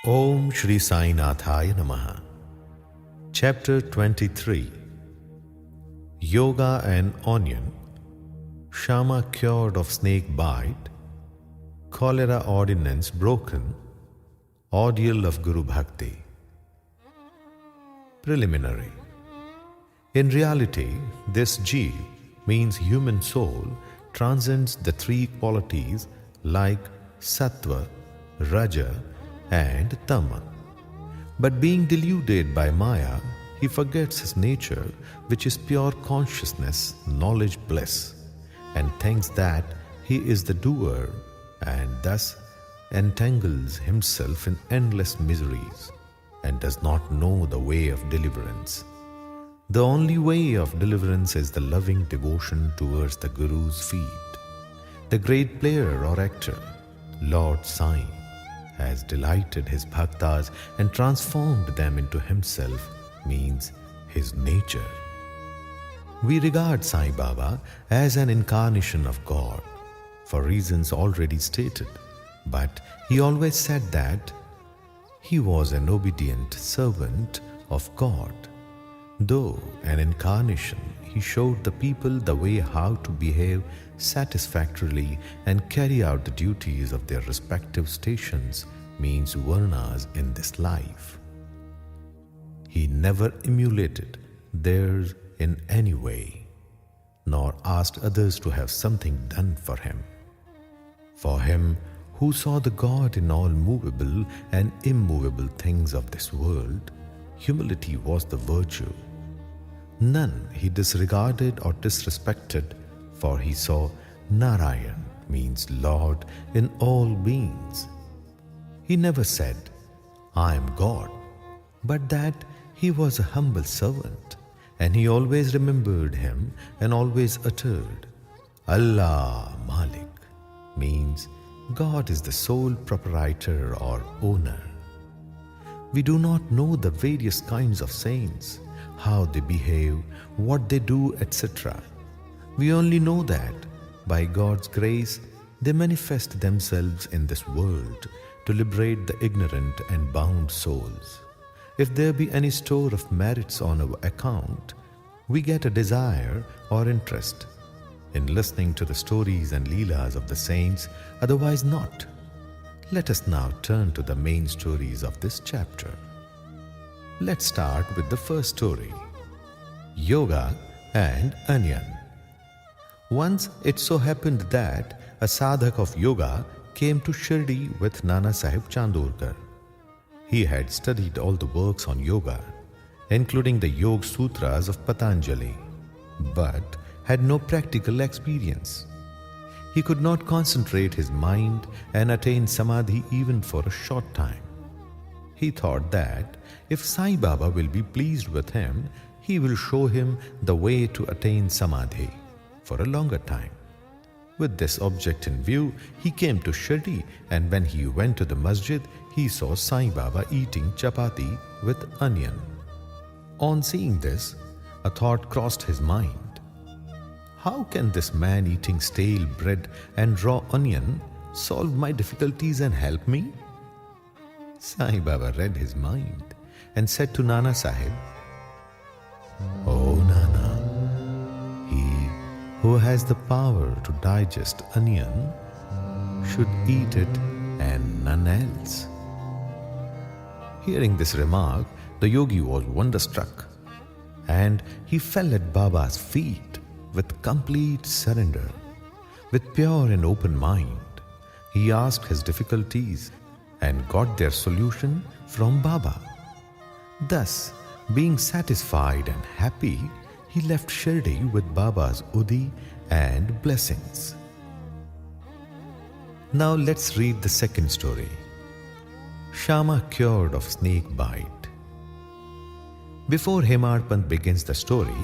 Om Shri Sai Nathaya Namaha. Chapter 23. Yoga and Onion. Shama cured of snake bite. Cholera ordinance broken. Ordeal of Guru Bhakti. Preliminary. In reality, this Jeev means human soul transcends the three qualities like Sattva, Raja and Tama. But being deluded by Maya, he forgets his nature, which is pure consciousness, knowledge, bliss, and thinks that he is the doer and thus entangles himself in endless miseries and does not know the way of deliverance. The only way of deliverance is the loving devotion towards the Guru's feet. The great player or actor, Lord Sai, has delighted his bhaktas and transformed them into himself, means his nature. We regard Sai Baba as an incarnation of God, for reasons already stated, but he always said that he was an obedient servant of God. Though an incarnation, he showed the people the way how to behave satisfactorily and carry out the duties of their respective stations, means varnas, in this life. He never emulated theirs in any way, nor asked others to have something done for him. For him, who saw the God in all movable and immovable things of this world, humility was the virtue. None he disregarded or disrespected, for he saw Narayan, means Lord, in all beings. He never said, I am God, but that he was a humble servant, and he always remembered him and always uttered, Allah Malik, means God is the sole proprietor or owner. We do not know the various kinds of saints, how they behave, what they do, etc. We only know that, by God's grace, they manifest themselves in this world to liberate the ignorant and bound souls. If there be any store of merits on our account, we get a desire or interest in listening to the stories and leelas of the saints, otherwise not. Let us now turn to the main stories of this chapter. Let's start with the first story, Yoga and Onion. Once it so happened that a sadhak of yoga came to Shirdi with Nana Sahib Chandorkar. He had studied all the works on yoga, including the Yoga Sutras of Patanjali, but had no practical experience. He could not concentrate his mind and attain samadhi even for a short time. He thought that if Sai Baba will be pleased with him, he will show him the way to attain samadhi for a longer time. With this object in view, he came to Shirdi, and when he went to the masjid, he saw Sai Baba eating chapati with onion. On seeing this, a thought crossed his mind. How can this man eating stale bread and raw onion solve my difficulties and help me? Sai Baba read his mind and said to Nana Sahib, Oh Nana, he who has the power to digest onion should eat it and none else. Hearing this remark, the yogi was wonderstruck, and he fell at Baba's feet with complete surrender. With pure and open mind, he asked his difficulties and got their solution from Baba. Thus, being satisfied and happy, he left Shirdi with Baba's Udi and blessings. Now let's read the second story, Shama cured of snake bite. Before Hemad Pant begins the story,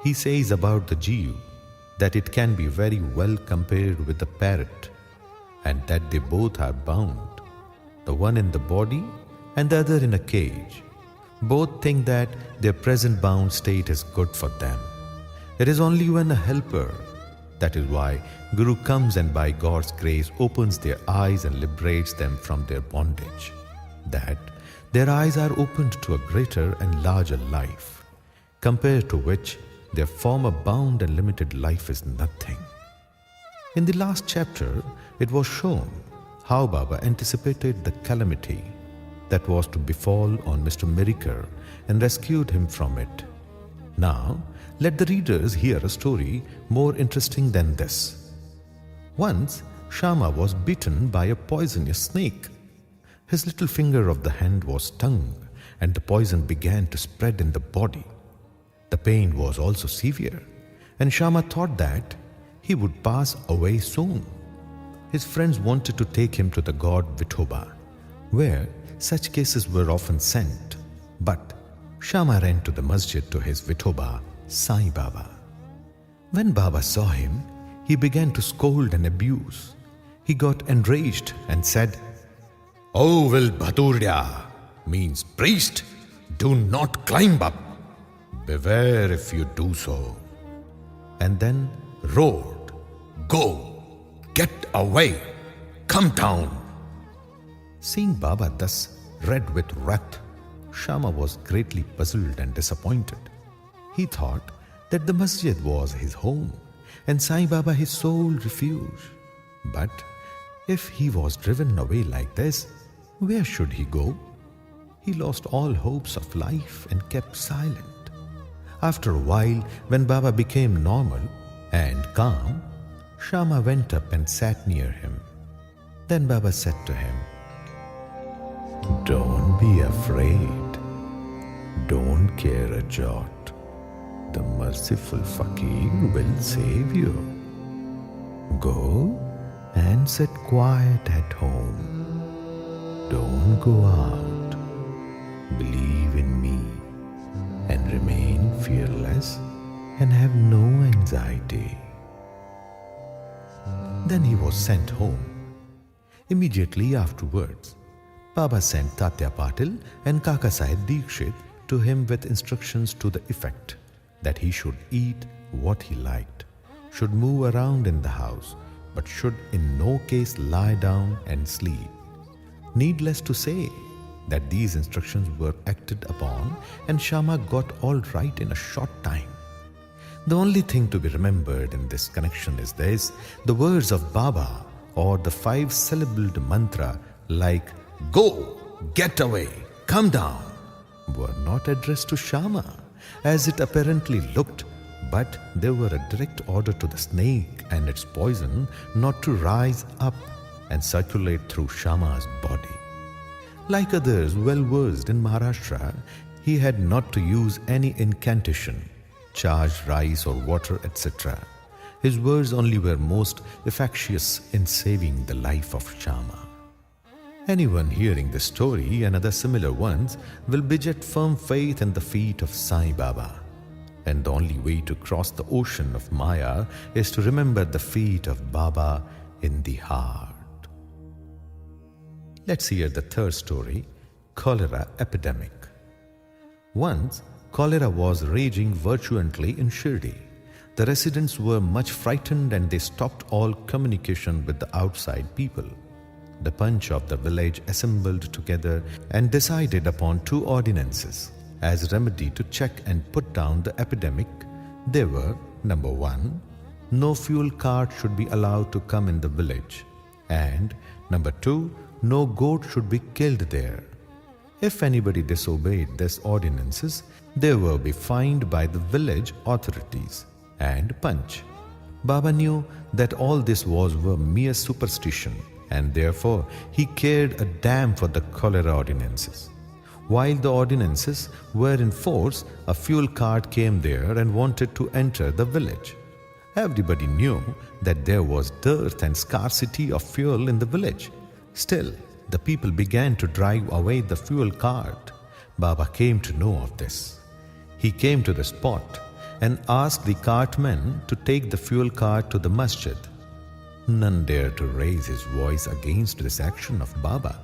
he says about the Jeev that it can be very well compared with the parrot, and that they both are bound, the one in the body and the other in a cage. Both think that their present bound state is good for them. It is only when a helper, that is why Guru comes and by God's grace opens their eyes and liberates them from their bondage. that their eyes are opened to a greater and larger life, compared to which their former bound and limited life is nothing. In the last chapter, it was shown how Baba anticipated the calamity that was to befall on Mr. Miracle and rescued him from it. Now, let the readers hear a story more interesting than this. Once, Shama was bitten by a poisonous snake. His little finger of the hand was stung, and the poison began to spread in the body. The pain was also severe, and Shama thought that he would pass away soon. His friends wanted to take him to the god Vithoba, where such cases were often sent, but Shama ran to the masjid to his Vithoba, Sai Baba. When Baba saw him, he began to scold and abuse. He got enraged and said, "O Vil Bhaturya," means priest, "do not climb up. Beware if you do so." And then roared, "Go, get away, come down." Seeing Baba thus red with wrath, Shama was greatly puzzled and disappointed. He thought that the masjid was his home and Sai Baba his sole refuge. But if he was driven away like this, where should he go? He lost all hopes of life and kept silent. After a while, when Baba became normal and calm, Shama went up and sat near him. Then Baba said to him, "Don't be afraid. Don't care a jot. The merciful Fakir will save you. Go and sit quiet at home. Don't go out. Believe in me and remain fearless and have no anxiety." Then he was sent home. Immediately afterwards, Baba sent Tatya Patil and Kaka Sahib Dikshit to him with instructions to the effect that he should eat what he liked, should move around in the house, but should in no case lie down and sleep. Needless to say that these instructions were acted upon and Shama got all right in a short time. The only thing to be remembered in this connection is this: the words of Baba, or the 5-syllabled mantra like "Go, get away, come down," were not addressed to Shama, as it apparently looked, but they were a direct order to the snake and its poison not to rise up and circulate through Shama's body. Like others well versed in Maharashtra, he had not to use any incantation, charged rice or water, etc. His words only were most efficacious in saving the life of Shama. Anyone hearing this story and other similar ones will beget firm faith in the feet of Sai Baba. And the only way to cross the ocean of Maya is to remember the feet of Baba in the heart. Let's hear the third story, Cholera Epidemic. Once, cholera was raging virulently in Shirdi. The residents were much frightened and they stopped all communication with the outside people. The Panch of the village assembled together and decided upon 2 ordinances as remedy to check and put down the epidemic. They were: number 1, no fuel cart should be allowed to come in the village, and number 2, no goat should be killed there. If anybody disobeyed these ordinances, they will be fined by the village authorities and Panch. Baba knew that all this were mere superstition, and therefore he cared a damn for the cholera ordinances. While the ordinances were in force, a fuel cart came there and wanted to enter the village. Everybody knew that there was dearth and scarcity of fuel in the village. Still, the people began to drive away the fuel cart. Baba came to know of this. He came to the spot and asked the cartmen to take the fuel cart to the masjid. None dared to raise his voice against this action of Baba.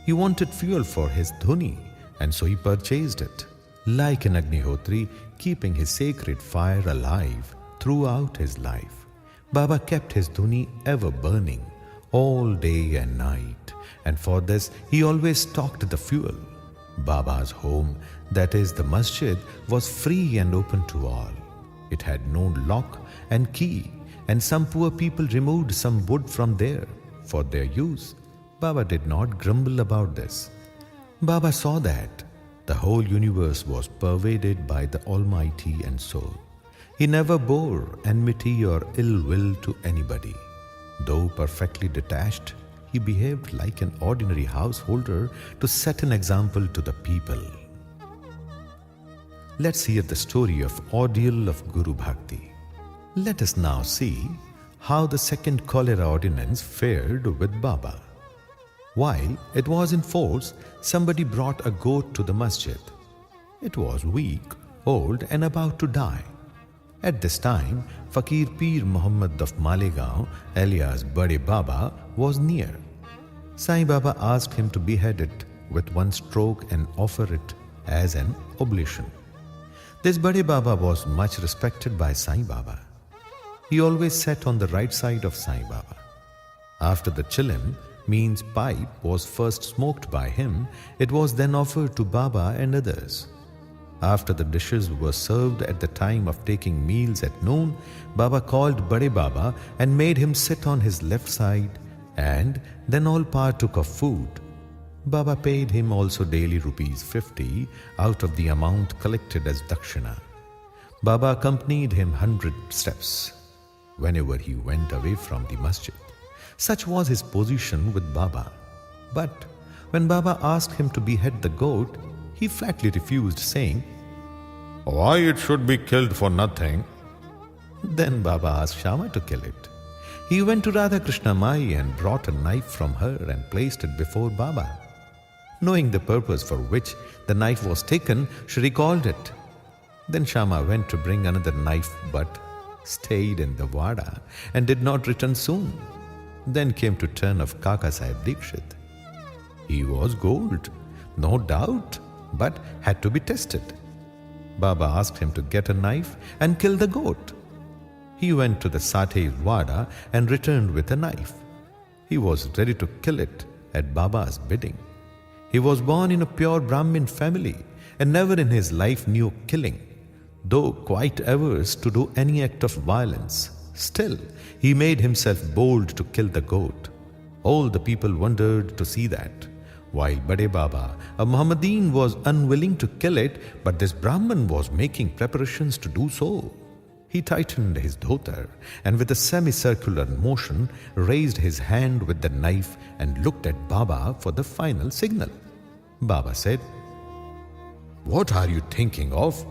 He wanted fuel for his dhuni, and so he purchased it. Like an Agnihotri, keeping his sacred fire alive throughout his life, Baba kept his dhuni ever burning, all day and night, and for this he always stocked the fuel. Baba's home, that is the masjid, was free and open to all. It had no lock and key, and some poor people removed some wood from there for their use. Baba did not grumble about this. Baba saw that the whole universe was pervaded by the Almighty, and so he never bore enmity or ill will to anybody. Though perfectly detached, he behaved like an ordinary householder to set an example to the people. Let's hear the story of ordeal of Guru Bhakti. Let us now see how the second cholera ordinance fared with Baba. While it was in force, somebody brought a goat to the masjid. It was weak, old, and about to die. At this time, Fakir Pir Muhammad of Malegaon, alias Bade Baba, was near. Sai Baba asked him to behead it with one stroke and offer it as an oblation. This Bade Baba was much respected by Sai Baba. He always sat on the right side of Sai Baba. After the chilim, means pipe, was first smoked by him, it was then offered to Baba and others. After the dishes were served at the time of taking meals at noon, Baba called Bade Baba and made him sit on his left side, and then all partook of food. Baba paid him also daily ₹50 out of the amount collected as dakshina. Baba accompanied him 100 steps whenever he went away from the masjid. Such was his position with Baba. But when Baba asked him to behead the goat, he flatly refused, saying, "Why it should be killed for nothing?" Then Baba asked Shama to kill it. He went to Radha Krishna Mai and brought a knife from her and placed it before Baba. Knowing the purpose for which the knife was taken, she recalled it. Then Shama went to bring another knife but stayed in the Vada and did not return soon. Then came to turn of Kaka Sahib Dikshit. He was gold, no doubt, but had to be tested. Baba asked him to get a knife and kill the goat. He went to the Sate's Vada and returned with a knife. He was ready to kill it at Baba's bidding. He was born in a pure Brahmin family and never in his life knew killing. Though quite averse to do any act of violence, still he made himself bold to kill the goat. All the people wondered to see that. While Bade Baba, a Muhammadan, was unwilling to kill it, but this Brahman was making preparations to do so. He tightened his dhota and with a semicircular motion raised his hand with the knife and looked at Baba for the final signal. Baba said, "What are you thinking of?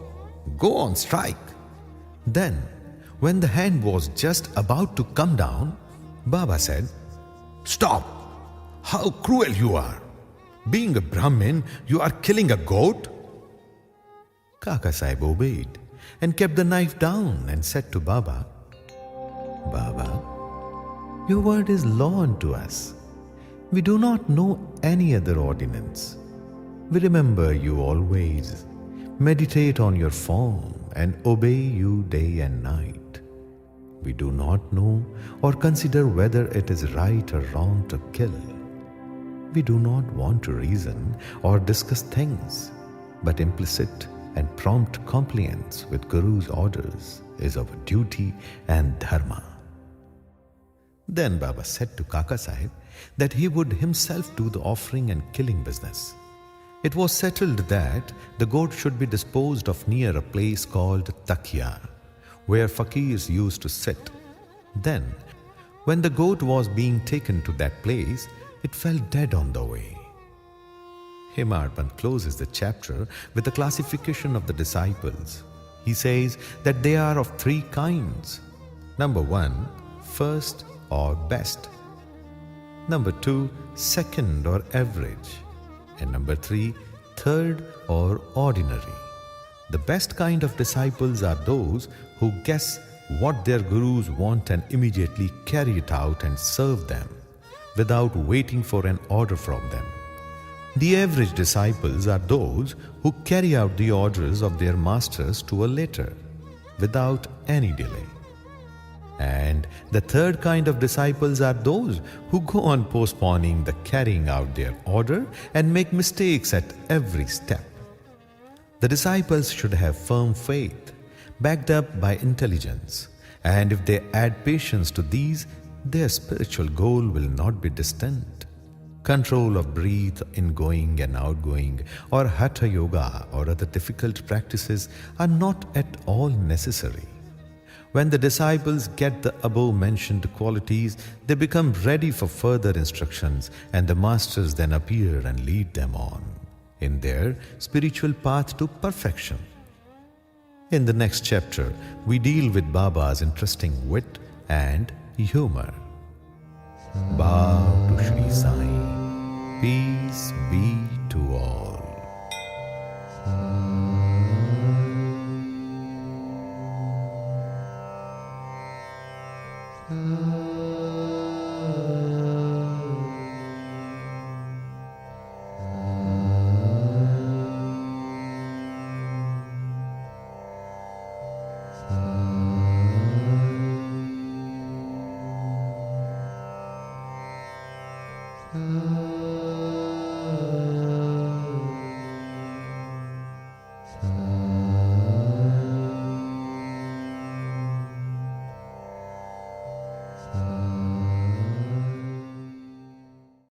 Go on, strike." Then, when the hand was just about to come down, Baba said, "Stop! How cruel you are! Being a Brahmin, you are killing a goat?" Kaka Sahib obeyed and kept the knife down and said to Baba, "Baba, your word is law unto us. We do not know any other ordinance. We remember you always, meditate on your form and obey you day and night. We do not know or consider whether it is right or wrong to kill. We do not want to reason or discuss things, but implicit and prompt compliance with Guru's orders is our duty and dharma." Then Baba said to Kaka Sahib that he would himself do the offering and killing business. It was settled that the goat should be disposed of near a place called Takia, where fakirs used to sit. Then, when the goat was being taken to that place, it fell dead on the way. Himarpan closes the chapter with a classification of the disciples. He says that they are of three kinds. Number 1, first or best. Number 2, second or average. And number 3, third or ordinary. The best kind of disciples are those who guess what their gurus want and immediately carry it out and serve them without waiting for an order from them. The average disciples are those who carry out the orders of their masters to a letter without any delay. And the third kind of disciples are those who go on postponing the carrying out their order and make mistakes at every step. The disciples should have firm faith, backed up by intelligence, and if they add patience to these, their spiritual goal will not be distant. Control of breath in going and outgoing, or hatha yoga or other difficult practices are not at all necessary. When the disciples get the above mentioned qualities, they become ready for further instructions, and the masters then appear and lead them on in their spiritual path to perfection. In the next chapter, we deal with Baba's interesting wit and humor. Bow to Shri Sai. Peace be to all.